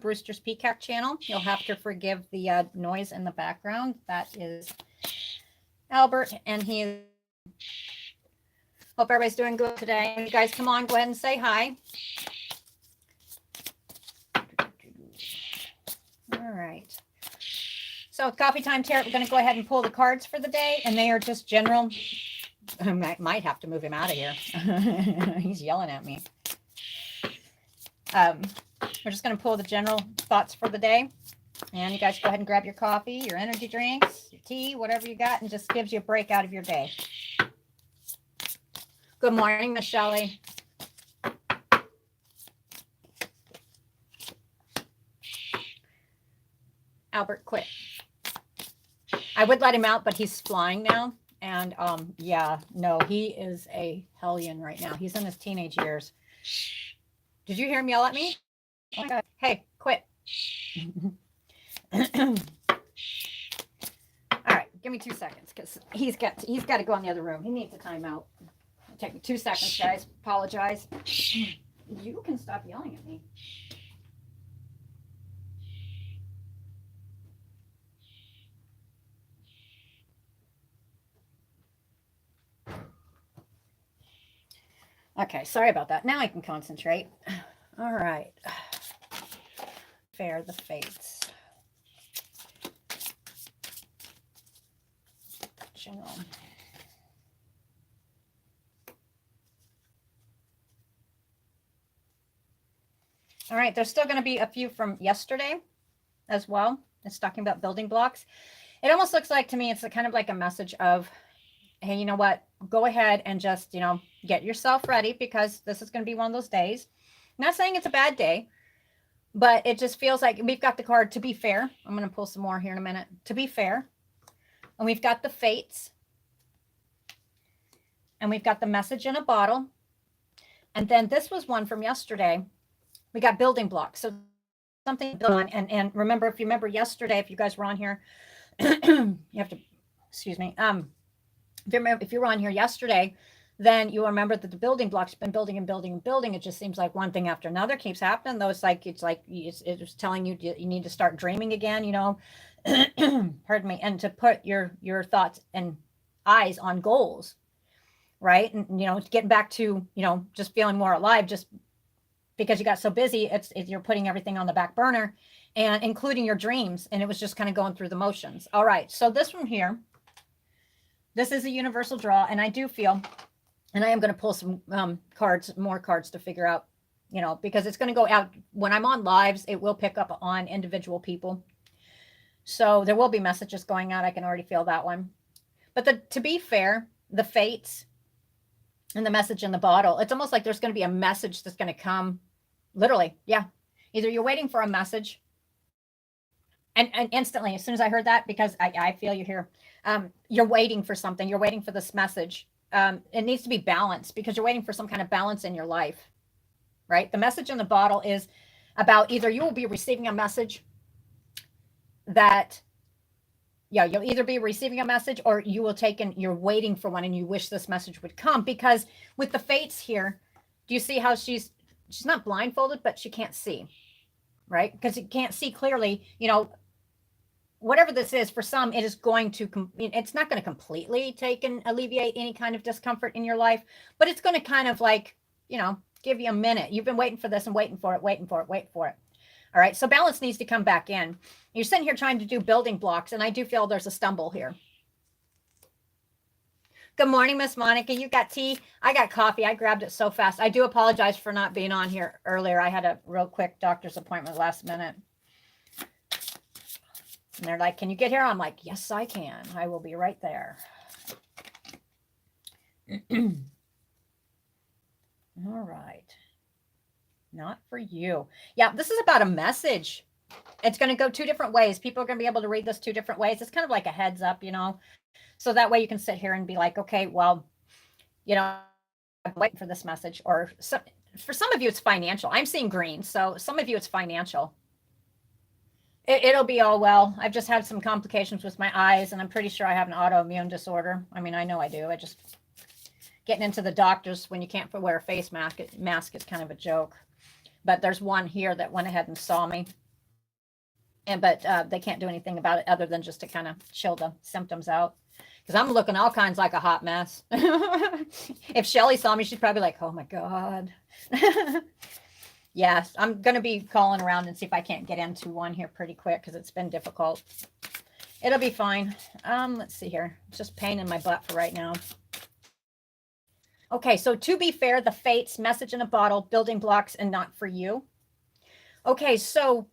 Roosters Peacock channel. You'll have to forgive the noise in the background. That is Albert, and he is. Hope everybody's doing good today. You guys, come on, go ahead and say hi. All right. So coffee time, Tarot. We're going to go ahead and pull the cards for the day, and they are just general. I might have to move him out of here. He's yelling at me. We're just going to pull the general thoughts for the day. And you guys go ahead and grab your coffee, your energy drinks, your tea, whatever you got, and just gives you a break out of your day. Good morning, Miss Shelley. Albert quit. I would let him out, but he's flying now. And yeah, no, he is a hellion right now. He's in his teenage years. Did you hear him yell at me? Oh my God. Hey, quit. All right, give me 2 seconds because he's got to go in the other room. He needs a timeout. It'll take me 2 seconds, guys. Apologize. You can stop yelling at me. Okay, sorry about that. Now I can concentrate. All right. Fair the fates. General. All right, there's still going to be a few from yesterday as well. It's talking about building blocks. It almost looks like to me it's kind of like a message of, hey, you know what? Go ahead and just, get yourself ready because this is going to be one of those days. I'm not saying it's a bad day, but it just feels like we've got the card to be fair. I'm going to pull some more here in a minute. To be fair. And we've got the fates. And we've got the message in a bottle. And then this was one from yesterday. We got building blocks. So something to build on. And remember, if you remember yesterday, if you guys were on here, you have to, excuse me. If you were on here yesterday, then you'll remember that the building blocks have been building and building and building. It just seems like one thing after another keeps happening. Though it's was telling you you need to start dreaming again, pardon me, and to put your thoughts and eyes on goals, right? And, getting back to, just feeling more alive, just because you got so busy, you're putting everything on the back burner and including your dreams. And it was just kind of going through the motions. All right. So this one here, this is a universal draw, and I do feel, and I am going to pull some more cards to figure out, because it's going to go out when I'm on lives. It will pick up on individual people. So there will be messages going out. I can already feel that one. But to be fair, the fates and the message in the bottle, it's almost like there's going to be a message that's going to come literally. Yeah. Either you're waiting for a message. And instantly, as soon as I heard that, because I feel you here, you're waiting for something. You're waiting for this message. It needs to be balanced because you're waiting for some kind of balance in your life, right? The message in the bottle is about either you will be receiving a message that, you'll either be receiving a message or you will you're waiting for one and you wish this message would come. Because with the fates here, do you see how she's not blindfolded, but she can't see, right? Because you can't see clearly, whatever this is, for some, it is going to, it's not going to completely take and alleviate any kind of discomfort in your life, but it's going to kind of give you a minute. You've been waiting for this and waiting for it. All right. So balance needs to come back in. You're sitting here trying to do building blocks, and I do feel there's a stumble here. Good morning, Miss Monica. You got tea? I got coffee. I grabbed it so fast. I do apologize for not being on here earlier. I had a real quick doctor's appointment last minute. And they're like, can you get here? I'm like, yes, I can. I will be right there. All right. Not for you. Yeah, this is about a message. It's going to go 2 different ways. People are going to be able to read this 2 different ways. It's kind of like a heads up, So that way you can sit here and be like, okay, well, I'm waiting for this message. Or for some of you, it's financial. I'm seeing green. So some of you, it's financial. It'll be all well. I've just had some complications with my eyes, and I'm pretty sure I have an autoimmune disorder. I mean, I know I do. Getting into the doctors when you can't wear a face mask is kind of a joke. But there's one here that went ahead and saw me. But they can't do anything about it other than just to kind of chill the symptoms out. Because I'm looking all kinds like a hot mess. If Shelly saw me, she'd probably be like, oh my God. Yes, I'm going to be calling around and see if I can't get into one here pretty quick because it's been difficult. It'll be fine. Let's see here. It's just pain in my butt for right now. Okay, so to be fair, the fates, message in a bottle, building blocks, and not for you. Okay, so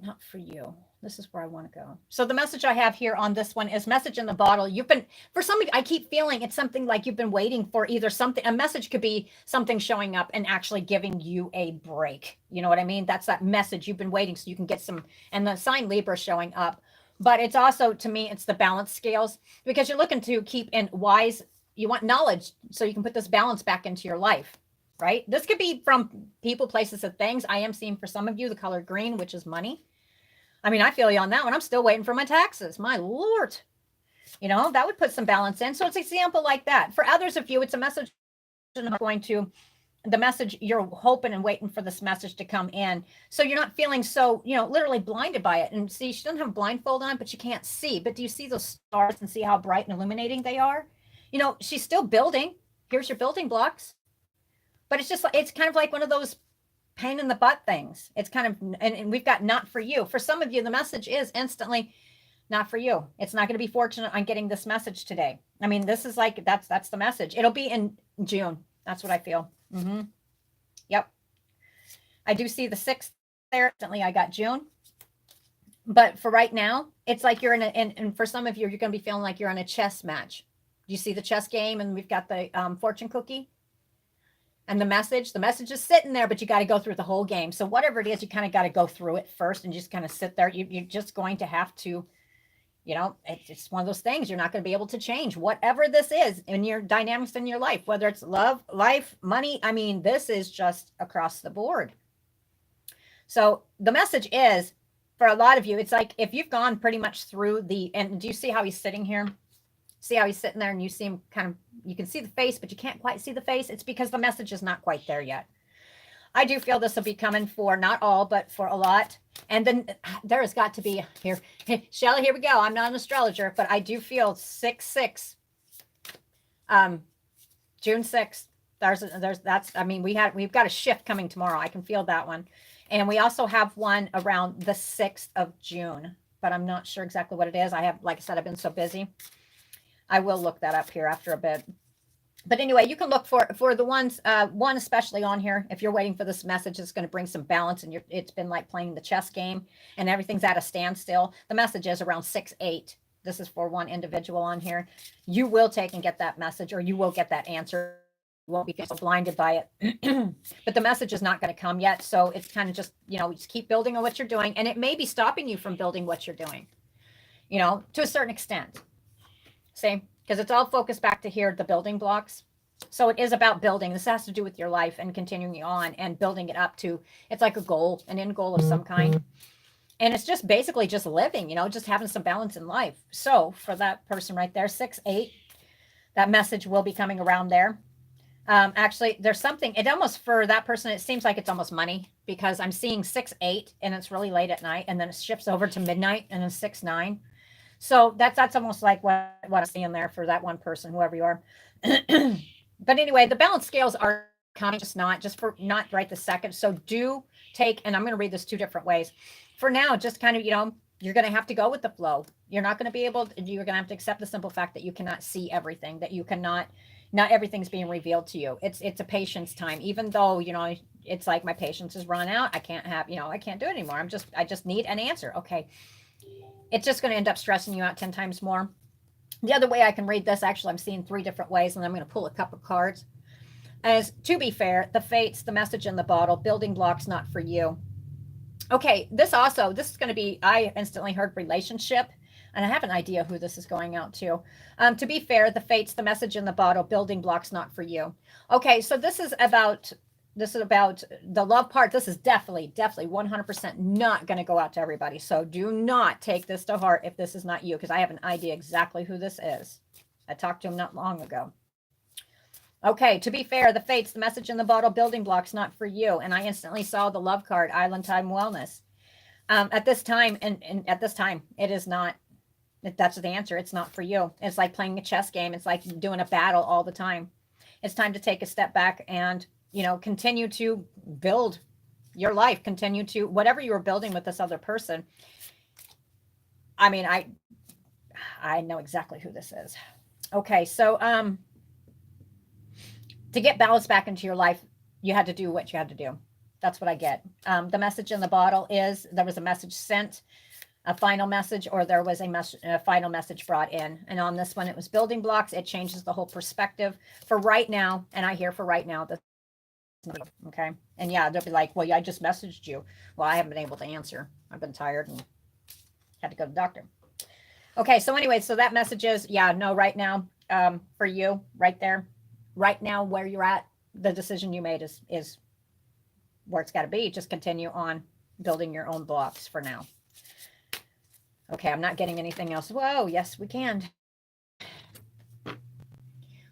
not for you. This is where I want to go. So the message I have here on this one is message in the bottle. You've been, for some, I keep feeling it's something like you've been waiting for either something, a message could be something showing up and actually giving you a break. You know what I mean? That's that message you've been waiting so you can get some, and the sign Libra showing up. But it's also, to me, it's the balance scales because you're looking to keep in wise, you want knowledge so you can put this balance back into your life, right? This could be from people, places, and things. I am seeing for some of you the color green, which is money. I mean, I feel you on that one. I'm still waiting for my taxes. My Lord. You know, that would put some balance in. So it's an example like that. For others of you, it's a message going to the message you're hoping and waiting for this message to come in. So you're not feeling so, you know, literally blinded by it. And see, she doesn't have a blindfold on, but you can't see. But do you see those stars and see how bright and illuminating they are? You know, she's still building. Here's your building blocks. But it's just, it's kind of like one of those pain in the butt things. It's kind of, and we've got not for you. For some of you, the message is instantly not for you. It's not going to be fortunate on getting this message today. I mean, this is like, that's the message. It'll be in June. That's what I feel. Yep. I do see the 6th there. Instantly, I got June. But for right now, it's like you're in a, and for some of you, you're going to be feeling like you're in a chess match. You see the chess game and we've got the fortune cookie. And the message is sitting there, but you got to go through the whole game. So whatever it is, you kind of got to go through it first and just kind of sit there. You're just going to have to, you know, it's one of those things you're not going to be able to change. Whatever this is in your dynamics in your life, whether it's love, life, money. I mean, this is just across the board. So the message is, for a lot of you, it's like if you've gone pretty much through the, and do you see how he's sitting here? See how he's sitting there and you see him kind of, you can see the face, but you can't quite see the face. It's because the message is not quite there yet. I do feel this will be coming for not all, but for a lot. And then there has got to be here. Shelly, here we go. I'm not an astrologer, but I do feel 6/6. June 6th. I mean, we've got a shift coming tomorrow. I can feel that one. And we also have one around the 6th of June, but I'm not sure exactly what it is. I have, like I said, I've been so busy. I will look that up here after a bit. But anyway, you can look for the ones, one especially on here. If you're waiting for this message, it's going to bring some balance, and it's been like playing the chess game, and everything's at a standstill. The message is around 6/8. This is for one individual on here. You will take and get that message, or you will get that answer. You won't be so blinded by it. But the message is not going to come yet, so it's kind of just, you know, just keep building on what you're doing, and it may be stopping you from building what you're doing, you know, to a certain extent. See, because it's all focused back to here, the building blocks. So it is about building. This has to do with your life and continuing on and building it up to, it's like a goal, an end goal of some kind. And it's just basically just living, you know, just having some balance in life. So for that person right there, 6/8, that message will be coming around there. Actually, there's something, it almost, for that person, it seems like it's almost money, because I'm seeing 6/8 and it's really late at night, and then it shifts over to midnight and then 6/9. So that's almost like what I'm seeing there for that one person, whoever you are. But anyway, the balance scales are coming, just not right this second. So do take, and I'm going to read this 2 different ways. For now, just kind of, you know, you're going to have to go with the flow. You're not going to be able to, you're going to have to accept the simple fact that you cannot see everything, that you cannot, not everything's being revealed to you. It's a patience time, even though, you know, it's like my patience is run out. I can't have, you know, I can't do it anymore. I just need an answer. Okay. It's just going to end up stressing you out 10 times more. The other way I can read this, actually, I'm seeing 3 different ways, and I'm going to pull a couple of cards. As to be fair, the fates, the message in the bottle, building blocks not for you. Okay, this is going to be, I instantly heard relationship, and I have an idea who this is going out to. To be fair, the fates, the message in the bottle, building blocks not for you. Okay, so this is about the love part. This is definitely 100% not going to go out to everybody. So do not take this to heart if this is not you, because I have an idea exactly who this is. I talked to him not long ago. Okay, to be fair, the fates, the message in the bottle, building blocks not for you. And I instantly saw the love card, Island Time Wellness. At this time, and at this time, it is not, that's the answer. It's not for you. It's like playing a chess game. It's like doing a battle all the time. It's time to take a step back and, continue to build your life, continue to whatever you were building with this other person. I mean, I know exactly who this is. Okay, so to get balance back into your life, you had to do what you had to do. That's what I get. The message in the bottle is there was a message sent, a final message, or there was a final message brought in. And on this one, it was building blocks. It changes the whole perspective for right now. And I hear for right now, okay. And yeah, they'll be like, well, yeah, I just messaged you. Well, I haven't been able to answer. I've been tired and had to go to the doctor. Okay. So anyway, so that message is, yeah, no, right now, for you right there, right now, where you're at, the decision you made is where it's got to be. Just continue on building your own blocks for now. Okay, I'm not getting anything else. Whoa, yes, we can.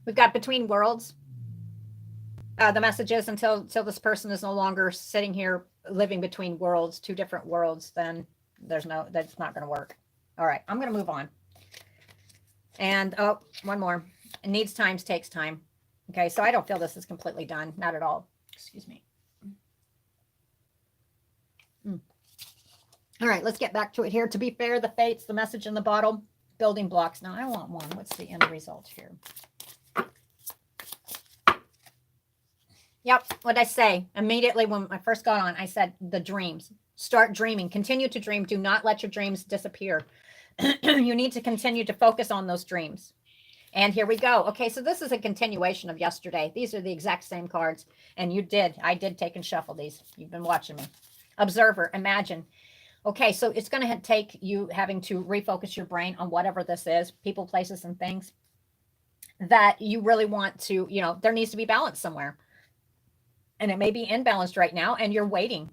We've got between worlds. The message is until this person is no longer sitting here living between worlds, two different worlds, then that's not going to work. All right, I'm going to move on. And oh, one more. It needs time, takes time. Okay, so I don't feel this is completely done. Not at all. Excuse me. All right, let's get back to it here. To be fair, the fates, the message in the bottle, building blocks. Now, I want one. What's the end result here? Yep, what'd I say? Immediately when I first got on, I said the dreams. Start dreaming. Continue to dream. Do not let your dreams disappear. You need to continue to focus on those dreams. And here we go. Okay, so this is a continuation of yesterday. These are the exact same cards. And I did take and shuffle these. You've been watching me. Observer, imagine. Okay, so it's going to take you having to refocus your brain on whatever this is, people, places, and things that you really want to, there needs to be balance somewhere. And it may be imbalanced right now, and you're waiting.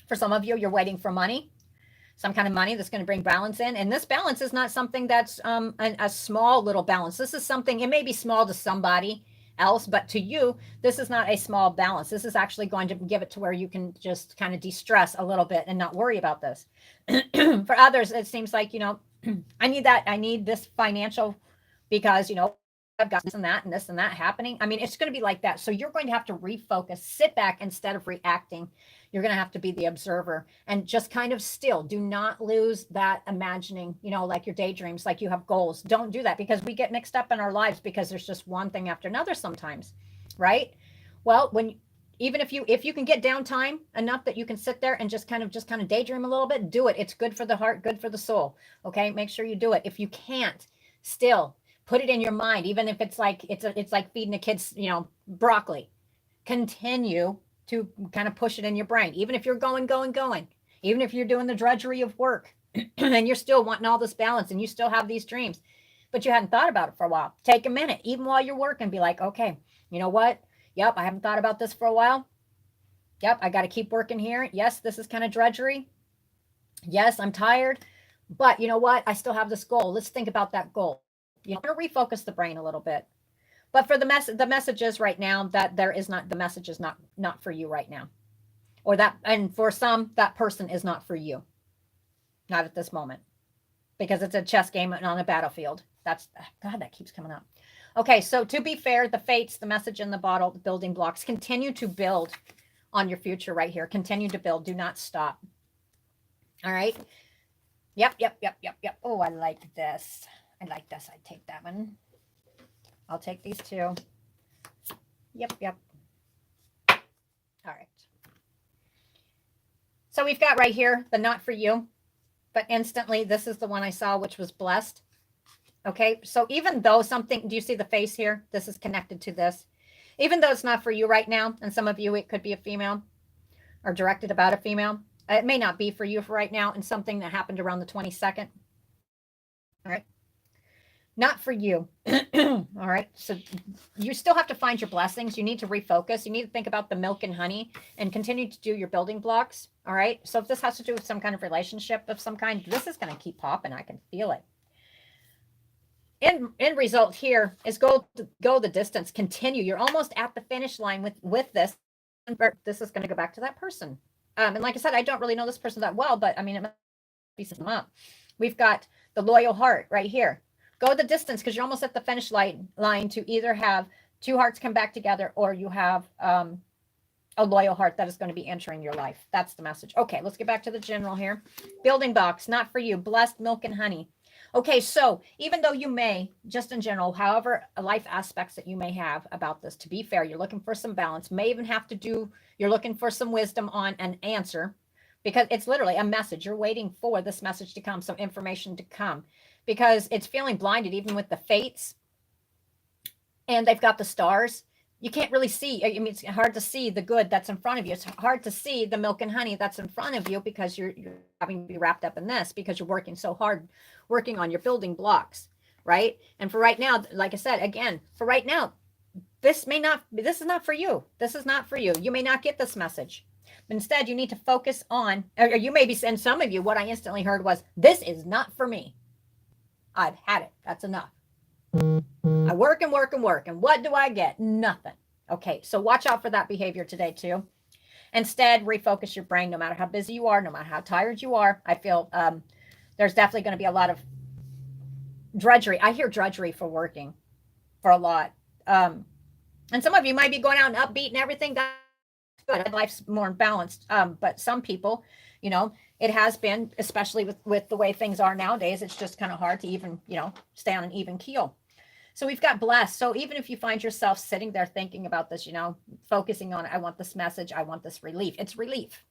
For some of you, you're waiting for money, some kind of money that's going to bring balance in. And this balance is not something that's a small little balance. This is something, it may be small to somebody else, but to you, this is not a small balance. This is actually going to give it to where you can just kind of de-stress a little bit and not worry about this. For others, it seems like, I need this financial because, I've got this and that happening. I mean, it's going to be like that. So you're going to have to refocus, sit back instead of reacting. You're going to have to be the observer and just kind of still. Do not lose that imagining, like your daydreams, like you have goals. Don't do that because we get mixed up in our lives because there's just one thing after another sometimes, right? Well, even if you can get downtime enough that you can sit there and just kind of daydream a little bit, do it. It's good for the heart, good for the soul. Okay, make sure you do it. If you can't, still put it in your mind, even if it's like it's like feeding the kids, broccoli. Continue to kind of push it in your brain, even if you're going, even if you're doing the drudgery of work and you're still wanting all this balance and you still have these dreams, but you hadn't thought about it for a while. Take a minute, even while you're working, be like, okay, you know what? Yep, I haven't thought about this for a while. Yep, I got to keep working here. Yes, this is kind of drudgery. Yes, I'm tired, but you know what? I still have this goal. Let's think about that goal. You're going to refocus the brain a little bit. But for the message is right now that the message is not for you right now. Or that, and for some, that person is not for you. Not at this moment. Because it's a chess game on a battlefield. God, that keeps coming up. Okay, so to be fair, the fates, the message in the bottle, the building blocks, continue to build on your future right here. Continue to build. Do not stop. All right. Yep. Oh, I like this. I'd take that one. I'll take these two. Yep. All right. So we've got right here the not for you, but instantly this is the one I saw, which was blessed. Okay. So even though something, do you see the face here? This is connected to this. Even though it's not for you right now, and some of you, it could be a female or directed about a female. It may not be for you for right now, and something that happened around the 22nd. All right. Not for you. All right. So you still have to find your blessings. You need to refocus. You need to think about the milk and honey and continue to do your building blocks. All right. So if this has to do with some kind of relationship of some kind, this is going to keep popping. I can feel it. End result here is go the distance. Continue. You're almost at the finish line with this. This is going to go back to that person. And like I said, I don't really know this person that well, but I mean, it must be something up. We've got the loyal heart right here. Go the distance because you're almost at the finish line to either have two hearts come back together or you have a loyal heart that is going to be entering your life. That's the message. Okay, let's get back to the general here. Building box, not for you. Blessed milk and honey. Okay, so even though you may, just in general, however life aspects that you may have about this, to be fair, you're looking for some balance, may even have to do, you're looking for some wisdom on an answer because it's literally a message. You're waiting for this message to come, some information to come because it's feeling blinded even with the fates and they've got the stars. You can't really see. I mean, it's hard to see the good that's in front of you. It's hard to see the milk and honey that's in front of you because you're having to be wrapped up in this because you're working so hard, working on your building blocks, right? And for right now, like I said, again, for right now, this is not for you. This is not for you. You may not get this message. But instead, you need to focus on, or you may be, and some of you, what I instantly heard was, this is not for me. I've had it. That's enough. I work and work and work. And what do I get? Nothing. Okay, so watch out for that behavior today too. Instead, refocus your brain no matter how busy you are, no matter how tired you are. I feel there's definitely going to be a lot of drudgery. I hear drudgery for working for a lot. And some of you might be going out and upbeat and everything. That's good. Life's more balanced. But some people, you know, it has been, especially with the way things are nowadays, it's just kind of hard to even, you know, stay on an even keel. So we've got blessed. So even if you find yourself sitting there thinking about this, you know, focusing on, I want this message, I want this relief. It's relief.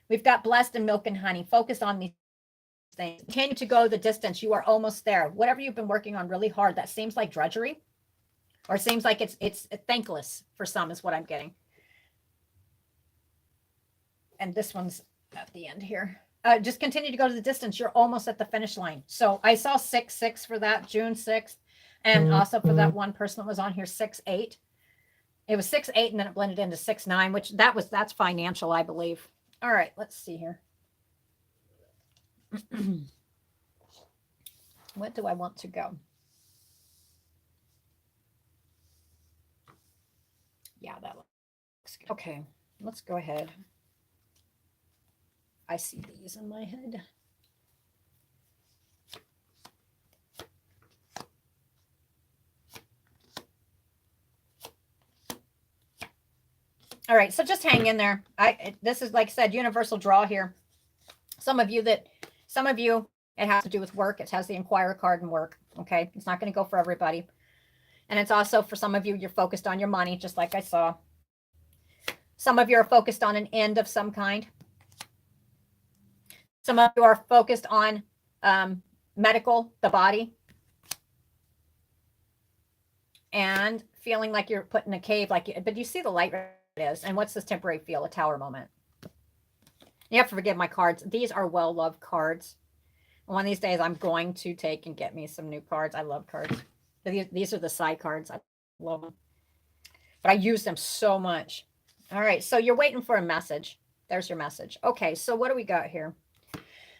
We've got blessed and milk and honey. Focus on these things. Continue to go the distance. You are almost there. Whatever you've been working on really hard, that seems like drudgery or seems like it's thankless for some is what I'm getting. And this one's at the end here. Just continue to go to the distance. You're almost at the finish line. So I saw 6-6 for that, June 6th. And also for that one person that was on here, 6-8. It was 6-8 and then it blended into 6-9, which that's financial, I believe. All right, let's see here. What do I want to go? Yeah, that looks good. Okay, let's go ahead. I see these in my head. All right, so just hang in there. This is, like I said, universal draw here. Some of you, it has to do with work. It has the Inquirer card and work, okay? It's not going to go for everybody. And it's also, for some of you, you're focused on your money, just like I saw. Some of you are focused on an end of some kind. Some of you are focused on medical, the body. And feeling like you're put in a cave, but you see the light right is. And what's this temporary feel? A tower moment. You have to forgive my cards. These are well-loved cards. One of these days, I'm going to take and get me some new cards. I love cards. These are the side cards. I love them. But I use them so much. All right, so you're waiting for a message. There's your message. Okay, so what do we got here?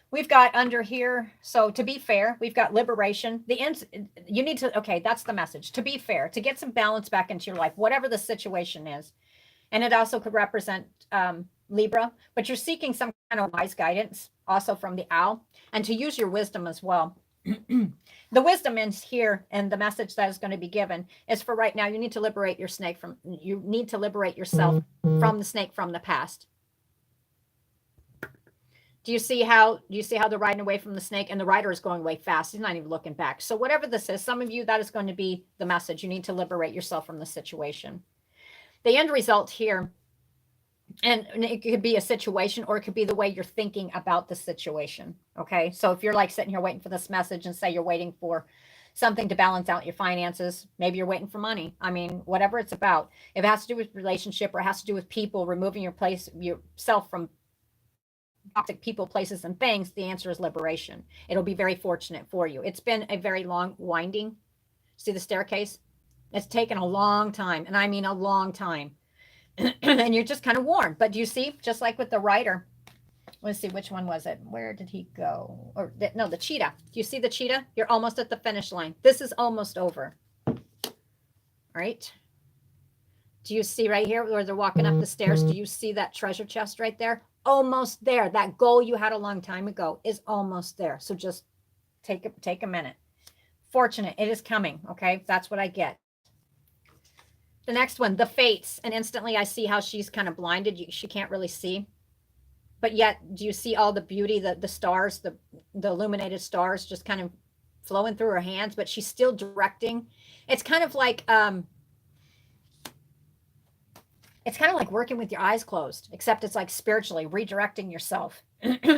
We've got under here, so to be fair, we've got liberation. The end, you need to, okay, that's the message. To be fair, to get some balance back into your life, whatever the situation is. And it also could represent Libra, but you're seeking some kind of wise guidance also from the owl and to use your wisdom as well. The wisdom is here, and the message that is going to be given is for right now. You need to liberate your snake you need to liberate yourself from the snake from the past. Do you see how they're riding away from the snake and the rider is going way fast? He's not even looking back. So whatever this is, some of you, that is going to be the message. You need to liberate yourself from the situation. The end result here, and it could be a situation or it could be the way you're thinking about the situation. Okay. So if you're like sitting here waiting for this message and say you're waiting for something to balance out your finances, maybe you're waiting for money. I mean, whatever it's about, if it has to do with relationship or it has to do with people, removing yourself from toxic people, places, and things, the answer is liberation. It'll be very fortunate for you. It's been a very long winding. See the staircase? It's taken a long time, and I mean a long time. And you're just kind of worn. But do you see, just like with the rider, let's see, which one was it? Where did he go? Or no, the cheetah. Do you see the cheetah? You're almost at the finish line. This is almost over. All right. Do you see right here where they're walking up the stairs? Do you see that treasure chest right there? almost there. That goal you had a long time ago is almost there. So just take a minute. Fortunate, it is coming. Okay, that's what I get. The next one, the fates, and instantly I see how she's kind of blinded. She can't really see, but yet do you see all the beauty, the stars, the illuminated stars just kind of flowing through her hands, but she's still directing. It's kind of like working with your eyes closed, except it's like spiritually redirecting yourself,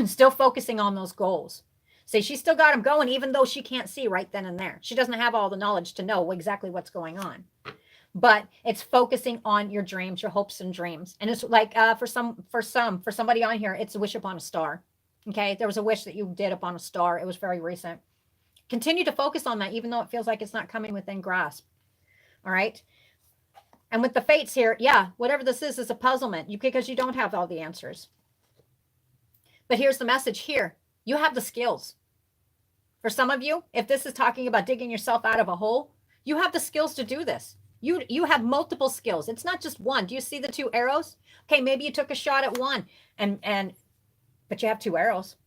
still focusing on those goals. See, she still got them going, even though she can't see right then and there. She doesn't have all the knowledge to know exactly what's going on. But it's focusing on your dreams, your hopes and dreams. And it's like for somebody on here, it's a wish upon a star. Okay, there was a wish that you did upon a star. It was very recent. Continue to focus on that, even though it feels like it's not coming within grasp. All right. And with the fates here, yeah, whatever this is a puzzlement because you don't have all the answers. But here's the message here. You have the skills. For some of you, if this is talking about digging yourself out of a hole, you have the skills to do this. You have multiple skills. It's not just one. Do you see the 2 arrows? Okay, maybe you took a shot at one but you have 2 arrows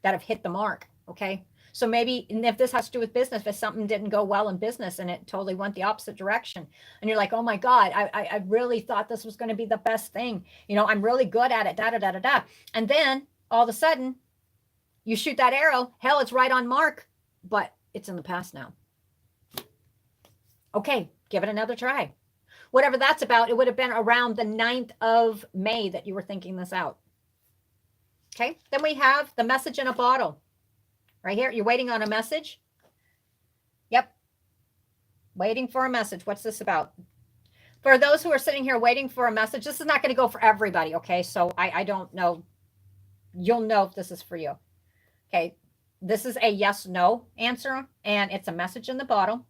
that have hit the mark. Okay. So maybe if this has to do with business, if something didn't go well in business and it totally went the opposite direction and you're like, oh my God, I really thought this was going to be the best thing. You know, I'm really good at it, da, da, da, da, da. And then all of a sudden you shoot that arrow. Hell, it's right on mark, but it's in the past now. Okay, give it another try. Whatever that's about, it would have been around the 9th of May that you were thinking this out. Okay, then we have the message in a bottle. Right here, you're waiting on a message. Yep, waiting for a message. What's this about? For those who are sitting here waiting for a message, this is not going to go for everybody, okay? So I don't know. You'll know if this is for you. Okay, this is a yes-no answer, and it's a message in the bottle.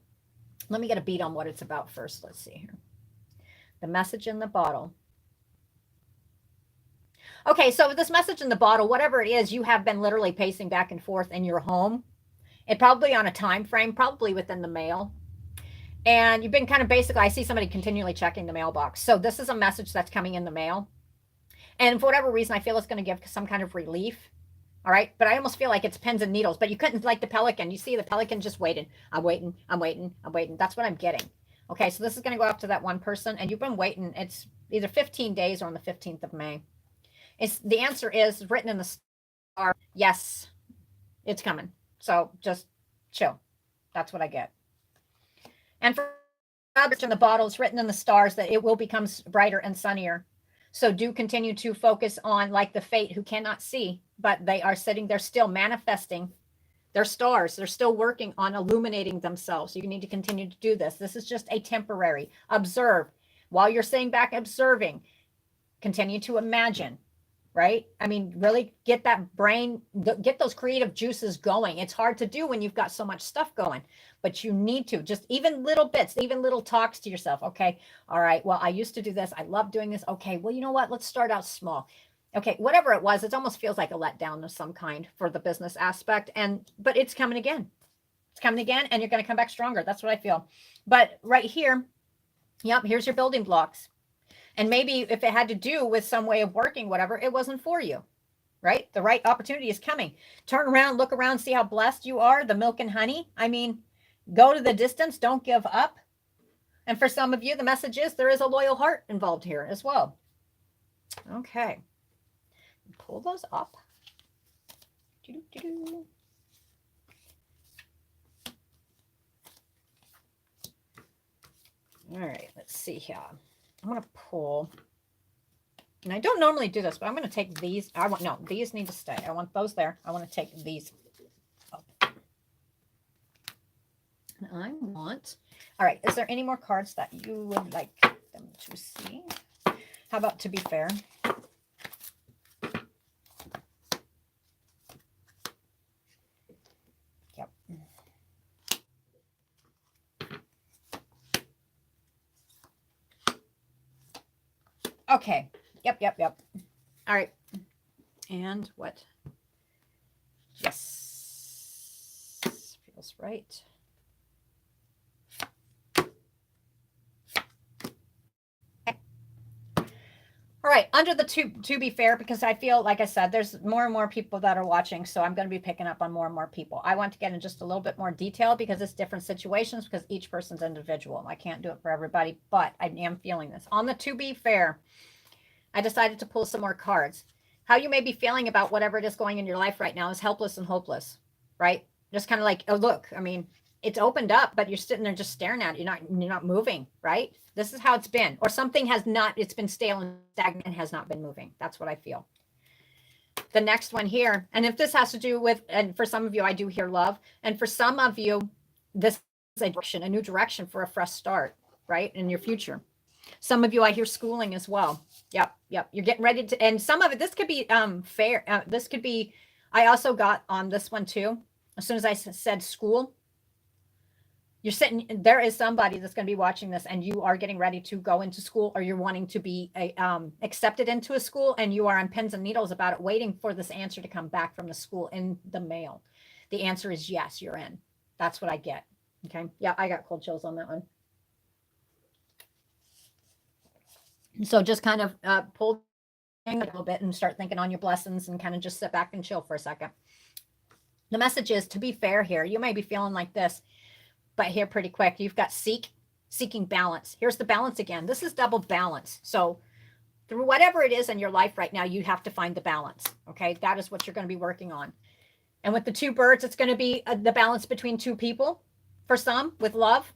Let me get a beat on what it's about first. Let's see here. The message in the bottle. Okay, so this message in the bottle, whatever it is, you have been literally pacing back and forth in your home. It probably on a time frame, probably within the mail. And you've been kind of basically, I see somebody continually checking the mailbox. So this is a message that's coming in the mail. And for whatever reason, I feel it's going to give some kind of relief. All right. But I almost feel like it's pins and needles. But you couldn't, like the pelican. You see the pelican just waiting. I'm waiting. I'm waiting. I'm waiting. That's what I'm getting. Okay. So this is going to go up to that one person. And you've been waiting. It's either 15 days or on the 15th of May. The answer is written in the star. Yes, it's coming. So just chill. That's what I get. And for others in the bottle, it's written in the stars that it will become brighter and sunnier. So do continue to focus on like the fate who cannot see, but they are sitting there still manifesting their stars. They're still working on illuminating themselves. You need to continue to do this. This is just a temporary. Observe. While you're sitting back observing, continue to imagine. Right? I mean, really get that brain, get those creative juices going. It's hard to do when you've got so much stuff going, but you need to just even little bits, even little talks to yourself. Okay. All right. Well, I used to do this. I love doing this. Okay. Well, you know what? Let's start out small. Okay. Whatever it was, it almost feels like a letdown of some kind for the business aspect. But it's coming again. It's coming again and you're going to come back stronger. That's what I feel. But right here, yep, here's your building blocks. And maybe if it had to do with some way of working, whatever, it wasn't for you, right? The right opportunity is coming. Turn around, look around, see how blessed you are, the milk and honey. I mean, go to the distance, don't give up. And for some of you, the message is there is a loyal heart involved here as well. Okay. Pull those up. All right, let's see here. I'm going to pull, and I don't normally do this, but I'm going to take these. These need to stay. I want those there. I want to take these up. And I want, all right, is there any more cards that you would like them to see? How about to be fair? Yep. Okay. Yep. All right. And what? Yes. Feels right. Okay. All right, under the to be fair, because I feel, like I said, there's more and more people that are watching, so I'm going to be picking up on more and more people. I want to get in just a little bit more detail because it's different situations, because each person's individual. I can't do it for everybody, but I am feeling this. On the to be fair, I decided to pull some more cards. How you may be feeling about whatever it is going in your life right now is helpless and hopeless, right? Just kind of like, oh, look, I mean, it's opened up, but you're sitting there just staring at it. You're not moving, right? This is how it's been. Or something has not, it's been stale and stagnant and has not been moving. That's what I feel. The next one here, and if this has to do with, and for some of you, I do hear love. And for some of you, this is a direction, a new direction for a fresh start, right? In your future. Some of you, I hear schooling as well. Yep. You're getting ready to, and some of it, this could be fair. This could be, I also got on this one too. As soon as I said school, you're sitting, there is somebody that's going to be watching this and you are getting ready to go into school, or you're wanting to be accepted into a school, and you are on pins and needles about it, waiting for this answer to come back from the school in the mail. The answer is yes, you're in. That's what I get. Okay. Yeah, I got cold chills on that one. So just kind of pull a little bit and start thinking on your blessings, and kind of just sit back and chill for a second. The message is, to be fair here, you may be feeling like this, but here pretty quick, you've got seeking balance. Here's the balance again. This is double balance. So through whatever it is in your life right now, you have to find the balance. Okay. That is what you're going to be working on. And with the two birds, it's going to be the balance between two people for some, with love.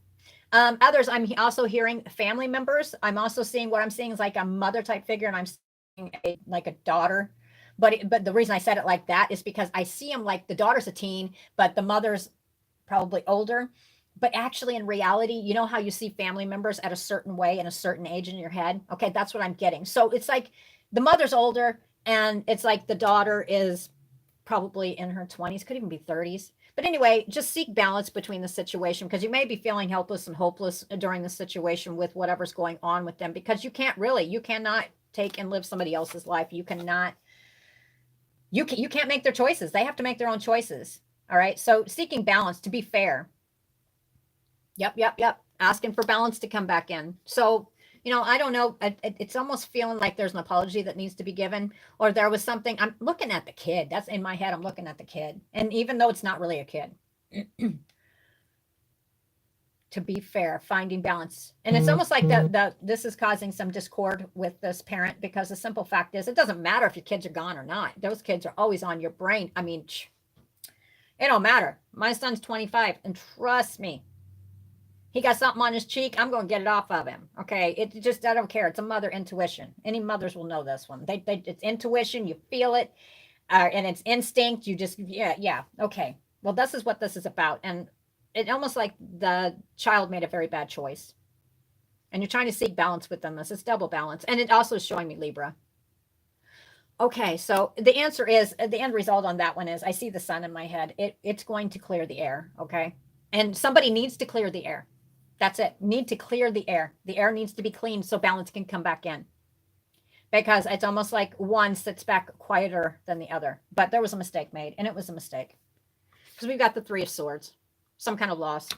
Others, I'm also hearing family members. I'm also seeing, what I'm seeing is like a mother type figure, and I'm seeing like a daughter. But the reason I said it like that is because I see them like the daughter's a teen, but the mother's probably older. But actually, in reality, you know how you see family members at a certain way in a certain age in your head? Okay, that's what I'm getting. So it's like the mother's older, and it's like the daughter is probably in her 20s, could even be 30s. But anyway, just seek balance between the situation, because you may be feeling helpless and hopeless during the situation with whatever's going on with them, because you cannot take and live somebody else's life. You can't make their choices. They have to make their own choices. All right. So seeking balance, to be fair. Yep. Asking for balance to come back in. So, I don't know. It's almost feeling like there's an apology that needs to be given, or there was something. I'm looking at the kid. That's in my head. I'm looking at the kid. And even though it's not really a kid, to be fair, finding balance. And it's almost like this is causing some discord with this parent, because the simple fact is, it doesn't matter if your kids are gone or not. Those kids are always on your brain. I mean, it don't matter. My son's 25, and trust me, he got something on his cheek, I'm going to get it off of him. Okay. It just, I don't care. It's a mother intuition. Any mothers will know this one. It's intuition. You feel it. And it's instinct. You just, yeah. Okay. Well, this is what this is about. And it almost like the child made a very bad choice, and you're trying to seek balance with them. This is double balance. And it also is showing me Libra. Okay. So the answer is, the end result on that one is, I see the sun in my head. It's going to clear the air. Okay. And somebody needs to clear the air. That's it. Need to clear the air. The air needs to be cleaned so balance can come back in. Because it's almost like one sits back quieter than the other. But there was a mistake made, and it was a mistake. Because we've got the Three of Swords. Some kind of loss.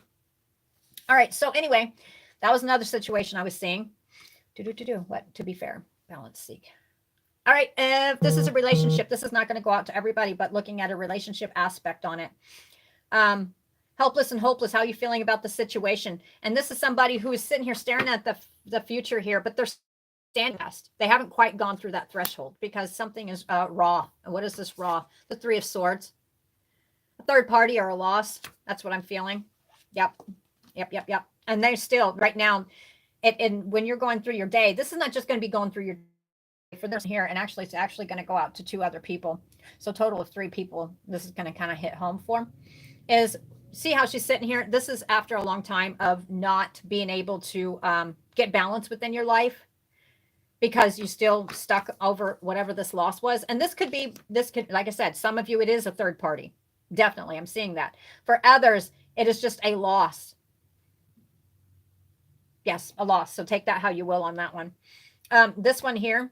All right. So anyway, that was another situation I was seeing. What? To be fair. Balance seek. All right. If this is a relationship, this is not going to go out to everybody, but looking at a relationship aspect on it. Helpless and hopeless. How are you feeling about the situation? And this is somebody who is sitting here staring at the future here, but they're standing fast. They haven't quite gone through that threshold, because something is raw. And what is this raw? The Three of Swords. A third party or a loss. That's what I'm feeling. Yep. And they're still right now. And when you're going through your day, this is not just going to be going through your day for this here. And actually, it's actually going to go out to 2 other people. So total of 3 people. This is going to kind of hit home for. Is see how she's sitting here. This is after a long time of not being able to get balance within your life, because you still stuck over whatever this loss was. And this could, like I said, some of you, it is a third party. Definitely. I'm seeing that. For others, it is just a loss. Yes, a loss. So take that how you will on that one. This one here,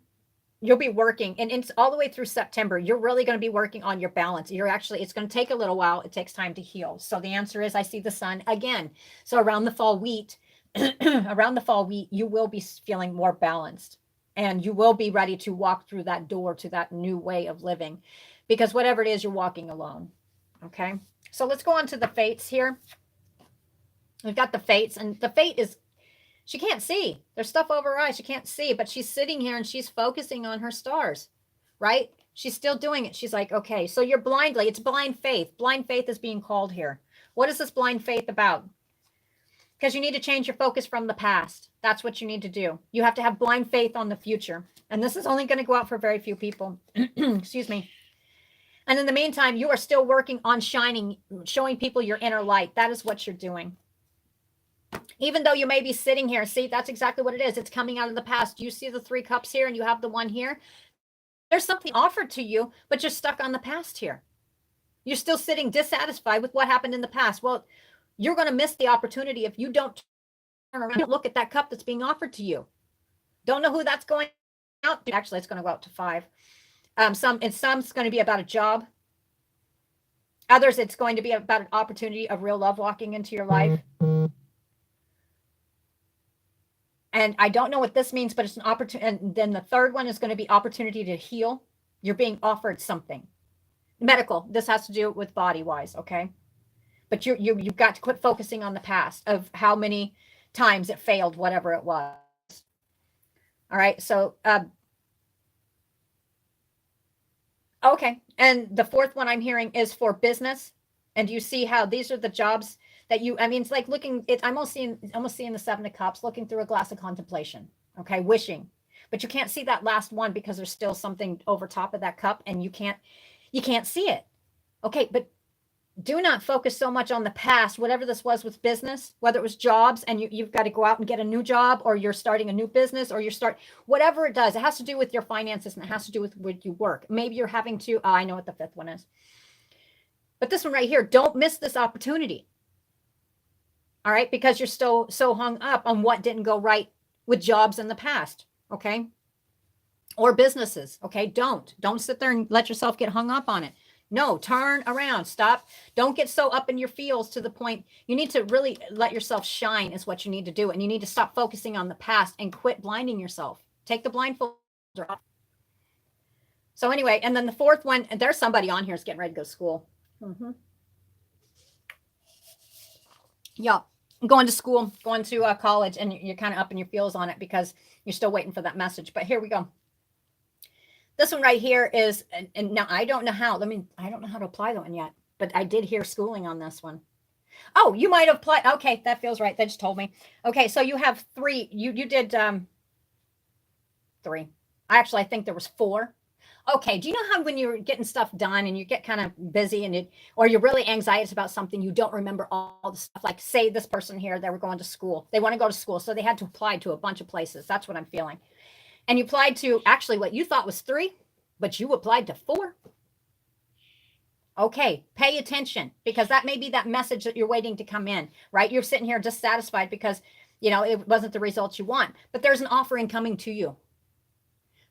you'll be working, and it's all the way through September. You're really going to be working on your balance. It's going to take a little while. It takes time to heal. So the answer is, I see the sun again. So around the fall wheat, you will be feeling more balanced. and you will be ready to walk through that door to that new way of living, because whatever it is, you're walking alone. Okay. So let's go on to the fates here. We've got the fates, and the fate is, she can't see. There's stuff over her eyes. She can't see, but she's sitting here and she's focusing on her stars, right? She's still doing it. She's like, okay, so you're blindly, it's blind faith. Blind faith is being called here. What is this blind faith about? Because you need to change your focus from the past. That's what you need to do. You have to have blind faith on the future. And this is only going to go out for very few people. Excuse me. And in the meantime, you are still working on shining, showing people your inner light. That is what you're doing. Even though you may be sitting here, see, that's exactly what it is. It's coming out of the past. You see the 3 cups here and you have the 1 here. There's something offered to you, but you're stuck on the past here. You're still sitting dissatisfied with what happened in the past. Well, you're going to miss the opportunity if you don't turn around and look at that cup that's being offered to you. Don't know who that's going out to. Actually, it's going to go out to 5. Some's going to be about a job. Others, it's going to be about an opportunity of real love walking into your life. And I don't know what this means, but it's an opportunity. And then the third one is going to be opportunity to heal. You're being offered something. Medical. This has to do with body-wise, okay? But you've got to quit focusing on the past of how many times it failed, whatever it was. All right, so okay. And the 4th one I'm hearing is for business. And you see how these are the jobs that you, I mean, it's like looking, I'm almost seeing the 7 of Cups, looking through a glass of contemplation. Okay, wishing. But you can't see that last one because there's still something over top of that cup and you can't see it. Okay, but do not focus so much on the past, whatever this was with business, whether it was jobs and you've got to go out and get a new job, or you're starting a new business, or whatever it does. It has to do with your finances and it has to do with where you work. Maybe you're having to, I know what the 5th one is. But this one right here, don't miss this opportunity. All right, because you're still so hung up on what didn't go right with jobs in the past, okay? Or businesses, okay? Don't sit there and let yourself get hung up on it. No, turn around, stop. Don't get so up in your feels to the point. You need to really let yourself shine is what you need to do. And you need to stop focusing on the past and quit blinding yourself. Take the blindfold off. So anyway, and then the 4th one, there's somebody on here who's getting ready to go to school. Yeah, going to school, going to college, and you're kind of up in your feels on it because you're still waiting for that message. But here we go. This one right here is, and now I don't know how, I don't know how to apply that one yet, but I did hear schooling on this one. Oh, you might have applied. Okay, that feels right. They just told me. Okay, so you have 3. You did 3. Actually, I think there was 4. Okay, do you know how when you're getting stuff done and you get kind of busy or you're really anxious about something, you don't remember all the stuff? Like say this person here, they were going to school. They want to go to school, so they had to apply to a bunch of places. That's what I'm feeling. And you applied to actually what you thought was 3, but you applied to 4. Okay, pay attention, because that may be that message that you're waiting to come in, right? You're sitting here dissatisfied because, it wasn't the results you want, but there's an offering coming to you.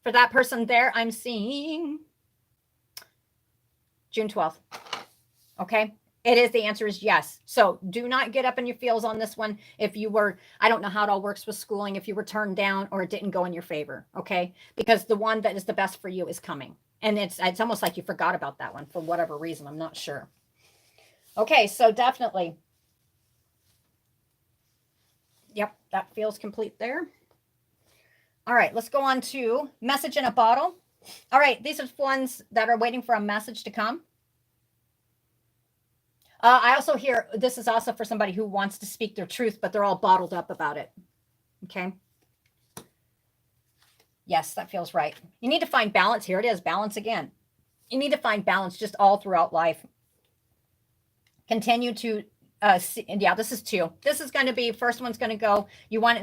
For that person there, I'm seeing June 12th. Okay. It is. The answer is yes. So do not get up in your feels on this one. If you were, I don't know how it all works with schooling, if you were turned down or it didn't go in your favor. Okay. Because the one that is the best for you is coming. And it's almost like you forgot about that one for whatever reason. I'm not sure. Okay. So definitely. Yep. That feels complete there. All right. Let's go on to message in a bottle. All right. These are ones that are waiting for a message to come. I also hear this is also for somebody who wants to speak their truth, but they're all bottled up about it. Okay. Yes, that feels right. You need to find balance. Here it is. Balance again. You need to find balance just all throughout life. Continue to yeah, this is 2. This is going to be, first one's going to go,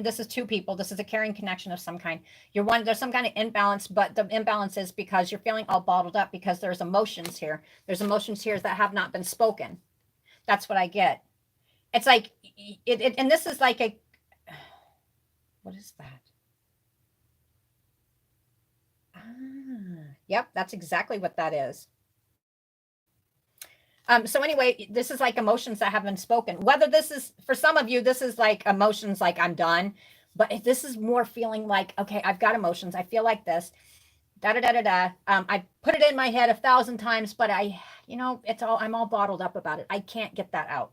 this is 2 people. This is a caring connection of some kind. There's some kind of imbalance, but the imbalance is because you're feeling all bottled up because there's emotions here. There's emotions here that have not been spoken. That's what I get. It's like, and this is like what is that? Yep, that's exactly what that is. So anyway, this is like emotions that haven't spoken. Whether this is, for some of you, this is like emotions like I'm done. But if this is more feeling like, okay, I've got emotions, I feel like this, da da da da da. I put it in my head 1,000 times, but I'm all bottled up about it. I can't get that out.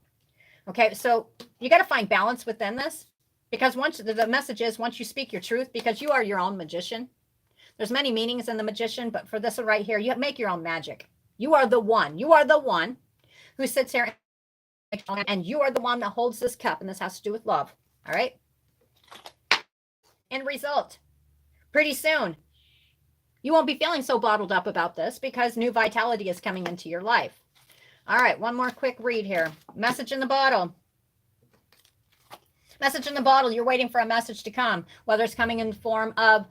Okay, so you got to find balance within this, because once the message is, once you speak your truth, because you are your own magician. There's many meanings in the magician, but for this one right here, you make your own magic. You are the one. You are the one who sits here and you are the one that holds this cup, and this has to do with love. All right. End result. Pretty soon, you won't be feeling so bottled up about this because new vitality is coming into your life. All right, one more quick read here. Message in the bottle. Message in the bottle. You're waiting for a message to come, whether it's coming in the form of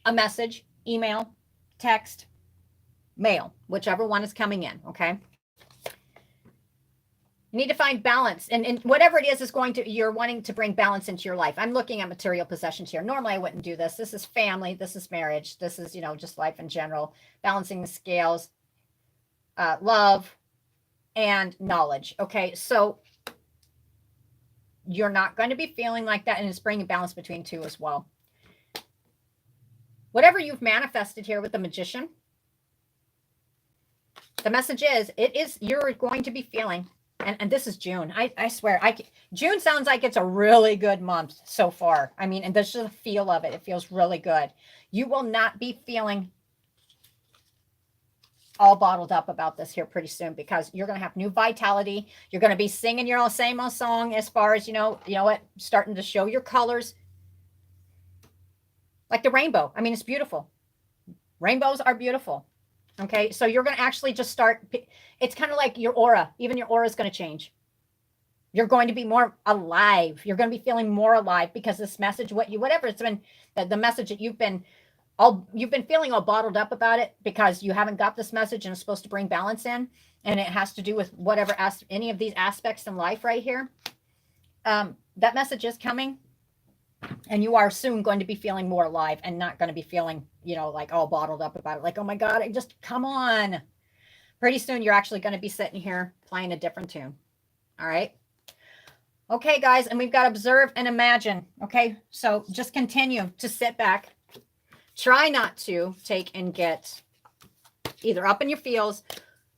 a message, email, text, mail, whichever one is coming in, okay? You need to find balance, and whatever it is you're wanting to bring balance into your life. I'm looking at material possessions here. Normally, I wouldn't do this. This is family. This is marriage. This is, just life in general, balancing the scales, love, and knowledge. Okay, so you're not going to be feeling like that, and it's bringing balance between two as well. Whatever you've manifested here with the magician, the message is, you're going to be feeling. And this is June. I swear, June sounds like it's a really good month so far. I mean, and there's just a feel of it. It feels really good. You will not be feeling all bottled up about this here pretty soon, because you're going to have new vitality. You're going to be singing your same old song, as far as, starting to show your colors. Like the rainbow. I mean, it's beautiful. Rainbows are beautiful. Okay, so you're going to actually just start. It's kind of like your aura. Even your aura is going to change. You're going to be more alive. You're going to be feeling more alive, because this message, whatever it's been, the message that you've been feeling all bottled up about it, because you haven't got this message, and it's supposed to bring balance in, and it has to do with whatever any of these aspects in life right here. That message is coming. And you are soon going to be feeling more alive, and not going to be feeling, like all bottled up about it. Like, oh my God, come on. Pretty soon, you're actually going to be sitting here playing a different tune. All right. Okay, guys. And we've got observe and imagine. Okay. So just continue to sit back. Try not to take and get either up in your feels,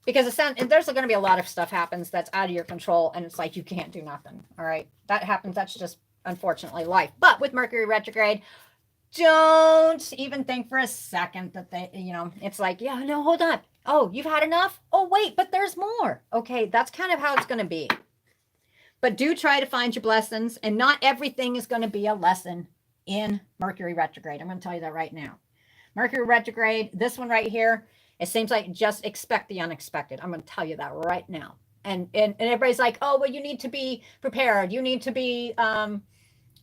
because there's going to be a lot of stuff happens that's out of your control. And it's like, you can't do nothing. All right. That happens. That's just, unfortunately, life. But with Mercury retrograde, don't even think for a second that it's like, yeah, no, hold on. Oh, you've had enough? Oh, wait, but there's more. Okay, that's kind of how it's going to be. But do try to find your blessings, and not everything is going to be a lesson in Mercury retrograde. I'm going to tell you that right now. Mercury retrograde, this one right here, it seems like just expect the unexpected. I'm going to tell you that right now. And everybody's like, oh, well, you need to be prepared. You need to be fine.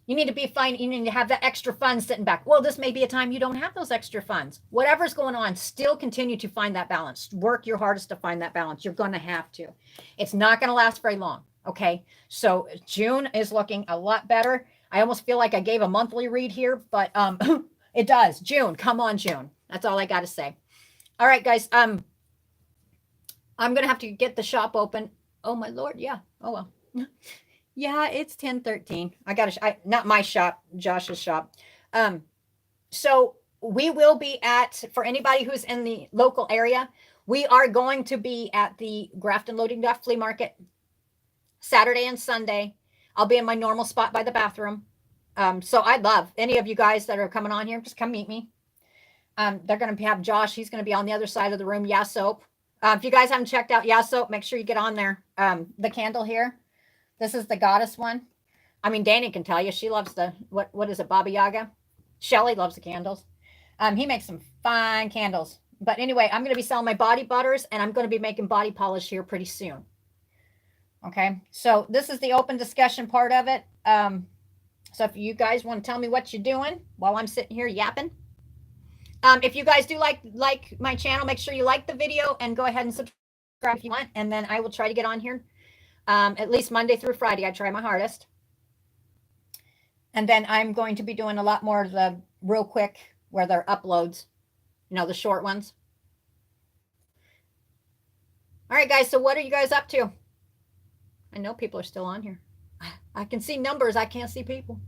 You need to have that extra funds sitting back. Well, this may be a time you don't have those extra funds. Whatever's going on, still continue to find that balance. Work your hardest to find that balance. You're going to have to. It's not going to last very long. Okay. So June is looking a lot better. I almost feel like I gave a monthly read here, but it does. June, come on, June. That's all I got to say. All right, guys. I'm going to have to get the shop open. Oh, my Lord. Yeah. Oh, well. Yeah, it's 10:13. I got not my shop, Josh's shop. So we will be for anybody who's in the local area, we are going to be at the Grafton Loading Dock Flea Market Saturday and Sunday. I'll be in my normal spot by the bathroom. So I'd love any of you guys that are coming on here, just come meet me. They're going to have Josh. He's going to be on the other side of the room. Yeah, Soap. If you guys haven't checked out Yeah Soap, make sure you get on there. The candle here. This is the goddess one. I mean, Danny can tell you. She loves what is it, Baba Yaga? Shelly loves the candles. He makes some fine candles. But anyway, I'm going to be selling my body butters, and I'm going to be making body polish here pretty soon. Okay, so this is the open discussion part of it. So if you guys want to tell me what you're doing while I'm sitting here yapping. If you guys do like my channel, make sure you like the video and go ahead and subscribe if you want. And then I will try to get on here at least Monday through Friday. I try my hardest. And then I'm going to be doing a lot more of the real quick where they're uploads, the short ones. All right, guys. So what are you guys up to? I know people are still on here. I can see numbers. I can't see people.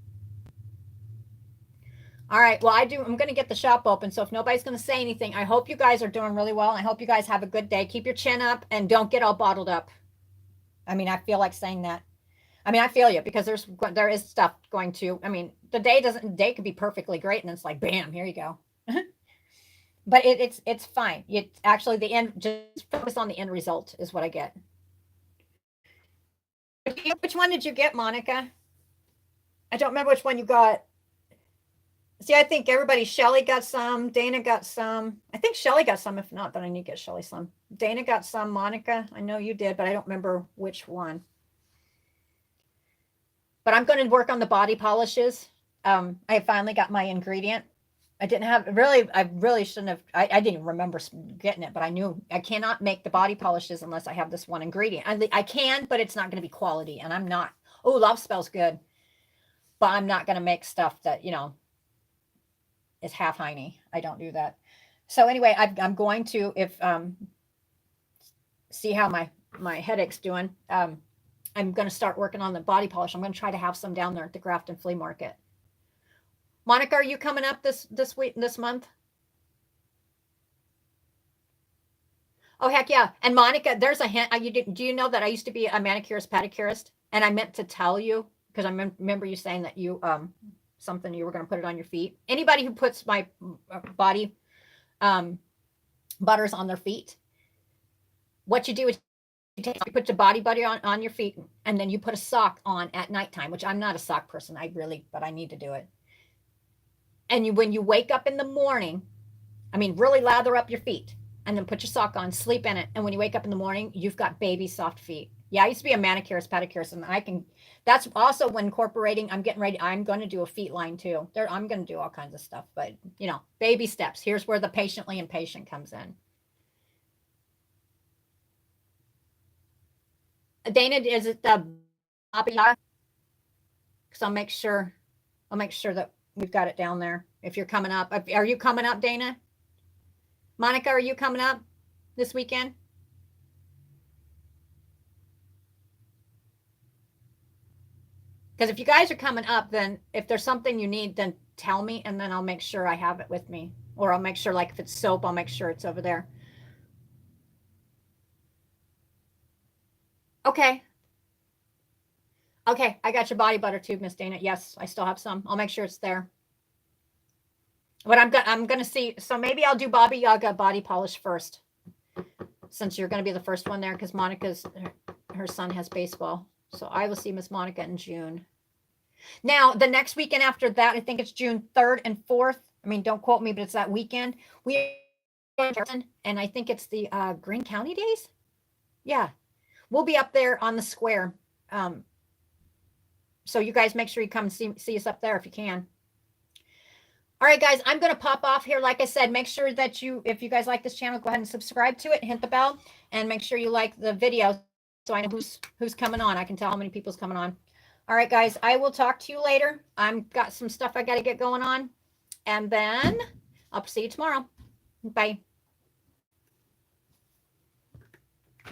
All right. Well, I'm going to get the shop open. So if nobody's going to say anything, I hope you guys are doing really well. I hope you guys have a good day. Keep your chin up and don't get all bottled up. I mean, I feel like saying that. I mean, I feel you because there is stuff going to, I mean, the day could be perfectly great. And it's like, bam, here you go. But it's fine. It's actually the end. Just focus on the end result is what I get. Which one did you get, Monica? I don't remember which one you got. See, I think everybody, Shelly got some, Dana got some. I think Shelly got some. If not, then I need to get Shelly some. Dana got some, Monica. I know you did, but I don't remember which one. But I'm going to work on the body polishes. I finally got my ingredient. I really shouldn't have. I didn't remember getting it, but I knew I cannot make the body polishes unless I have this one ingredient. I can, but it's not going to be quality. And I'm not. Oh, Love Spell's good. But I'm not going to make stuff that, is half hiney. I don't do that. So anyway, I'm going to, see how my headache's doing. I'm going to start working on the body polish. I'm going to try to have some down there at the Grafton Flea Market. Monica, are you coming up this week, this month? Oh, heck yeah. And Monica, there's a hint. Do you know that I used to be a manicurist, pedicurist? And I meant to tell you, because I remember you saying that you, something you were going to put it on your feet. Anybody who puts my body butters on their feet, what you do is you put your body butter on your feet, and then you put a sock on at nighttime, which I'm not a sock person. But I need to do it. And when you wake up in the morning, really lather up your feet and then put your sock on, sleep in it. And when you wake up in the morning, you've got baby soft feet. Yeah, I used to be a manicurist, pedicurist, and that's also when incorporating, I'm getting ready. I'm going to do a feet line too. I'm going to do all kinds of stuff, but baby steps. Here's where the patiently impatient comes in. Dana, is it the Baba Yaga? Because I'll make sure that we've got it down there. If you're coming up, are you coming up, Dana? Monica, are you coming up this weekend? Because if you guys are coming up, then if there's something you need, then tell me, and then I'll make sure I have it with me. Or I'll make sure, like if it's soap, I'll make sure it's over there. Okay. Okay, I got your body butter too, Miss Dana. Yes, I still have some. I'll make sure it's there. But I'm gonna see. So maybe I'll do Baba Yaga body polish first, since you're gonna be the first one there, because Monica's her son has baseball. So I will see Miss Monica in June. Now, the next weekend after that, I think it's June 3rd and 4th. Don't quote me, but it's that weekend. And I think it's the Greene County Days. Yeah, we'll be up there on the square. So you guys make sure you come and see us up there if you can. All right, guys, I'm going to pop off here. Like I said, make sure that if you guys like this channel, go ahead and subscribe to it, hit the bell, and make sure you like the video so I know who's coming on. I can tell how many people's coming on. All right, guys, I will talk to you later. I've got some stuff I got to get going on, and then I'll see you tomorrow. Bye.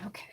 Okay.